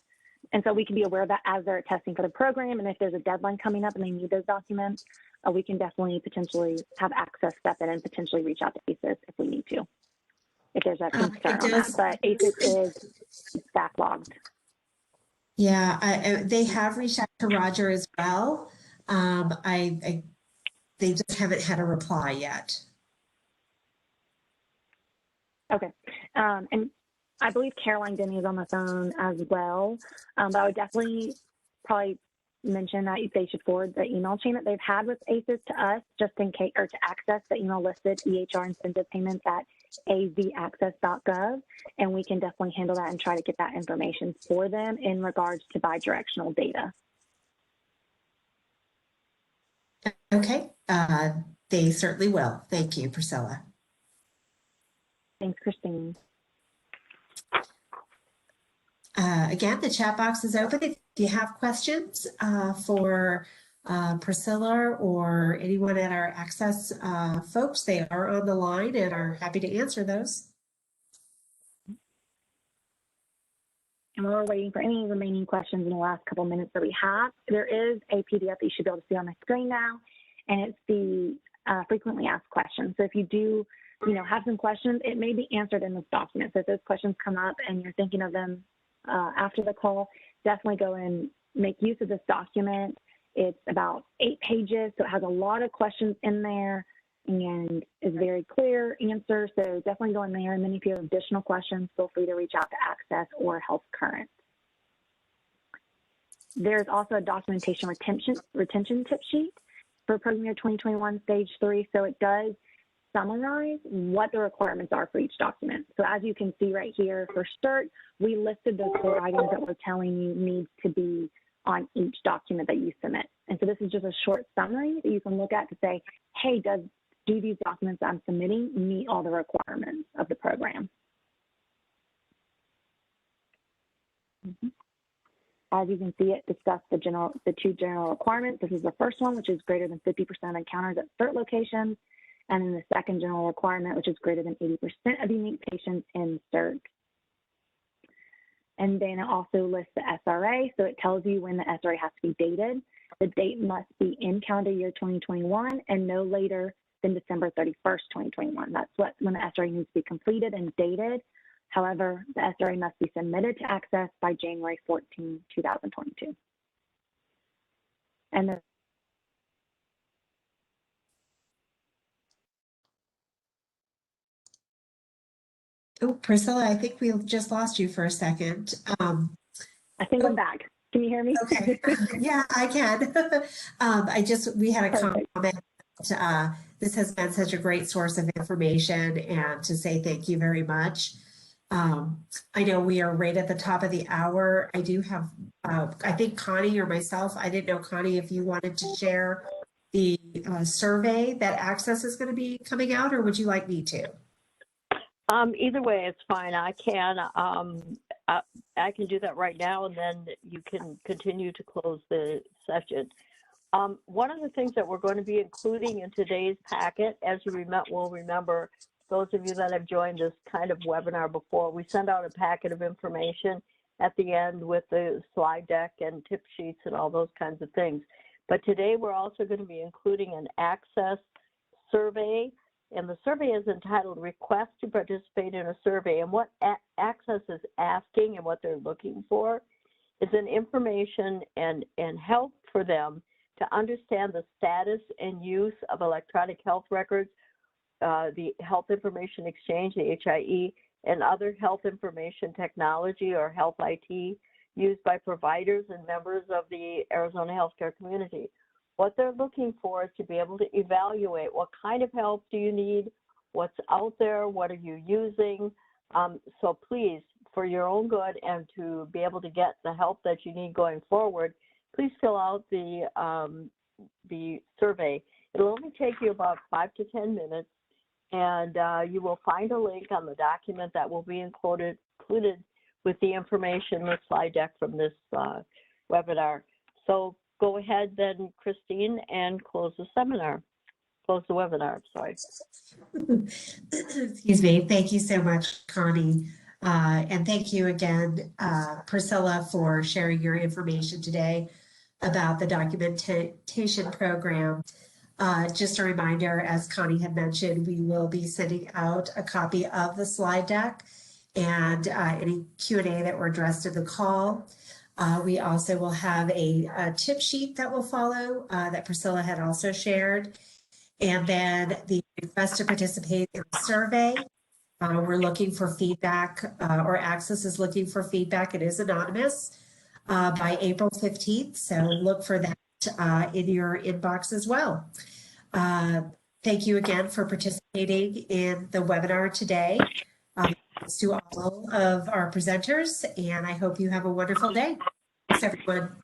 And so we can be aware of that as they're testing for the program. And if there's a deadline coming up and they need those documents, we can definitely potentially have Access step in and potentially reach out to ACES if we need to, if there's a concern on that. But ACES is backlogged. Yeah, they have reached out to Roger as well. They just haven't had a reply yet. Okay. And I believe Caroline Denny is on the phone as well. But I would definitely probably mention that they should forward the email chain that they've had with ACES to us, just in case, or to access the email listed EHR incentive payments at avaccess.gov. And we can definitely handle that and try to get that information for them in regards to bidirectional data. Okay, they certainly will. Thank you, Priscilla. Thanks, Christine. Again, the chat box is open. If you have questions for Priscilla or anyone at our Access folks, they are on the line and are happy to answer those. And we're waiting for any remaining questions in the last couple minutes that we have. There is a PDF that you should be able to see on the screen now, and it's the frequently asked questions. So if you do, have some questions, it may be answered in this document. So if those questions come up and you're thinking of them after the call, definitely go and make use of this document. It's about 8 pages, so it has a lot of questions in there and is very clear answer. So definitely go in there. And then if you have additional questions, feel free to reach out to Access or Health Current. There's also a documentation retention tip sheet for program year 2021 stage 3. So it does summarize what the requirements are for each document. So as you can see right here for CERT, we listed those 4 items that we're telling you need to be on each document that you submit. And so this is just a short summary that you can look at to say, hey, do these documents I'm submitting meet all the requirements of the program? As you can see, it discussed the 2 general requirements. This is the first one, which is greater than 50% encounters at CERT locations. And then the second general requirement, which is greater than 80% of unique patients in CERT. And then it also lists the SRA. So it tells you when the SRA has to be dated. The date must be in calendar year 2021 and no later than December 31st, 2021. That's when the SRA needs to be completed and dated. However, the SRA must be submitted to Access by January 14, 2022. And Oh, Priscilla, I think we just lost you for a second. I think I'm back. Can you hear me? Okay. Yeah, I can. We had a comment. This has been such a great source of information, and to say thank you very much. I know we are right at the top of the hour. I do have, I think Connie or myself, I didn't know, Connie, if you wanted to share the survey that Access is going to be coming out, or would you like me to? Either way, it's fine. I can do that right now, and then you can continue to close the session. One of the things that we're going to be including in today's packet, as you will remember, those of you that have joined this kind of webinar before, we send out a packet of information at the end with the slide deck and tip sheets and all those kinds of things. But today we're also going to be including an Access survey. And the survey is entitled Request to Participate in a Survey. And what Access is asking and what they're looking for is an information and help for them to understand the status and use of electronic health records, the Health Information Exchange, the HIE, and other health information technology or health IT used by providers and members of the Arizona healthcare community. What they're looking for is to be able to evaluate what kind of help do you need, what's out there, what are you using. So please, for your own good and to be able to get the help that you need going forward, please fill out the survey. It'll only take you about 5 to 10 minutes, and you will find a link on the document that will be included with the information, the slide deck from this webinar. So go ahead then, Christine, and close the webinar, sorry. Excuse me. Thank you so much, Connie. And thank you again, Priscilla, for sharing your information today about the documentation program. Just a reminder, as Connie had mentioned, we will be sending out a copy of the slide deck and any Q&A that were addressed in the call. We also will have a tip sheet that will follow that Priscilla had also shared. And then the request to participate in the survey We're looking for feedback, or Access is looking for feedback. It is anonymous by April 15th, so look for that in your inbox as well. Thank you again for participating in the webinar today. Thanks to all of our presenters, and I hope you have a wonderful day. Thanks, everyone.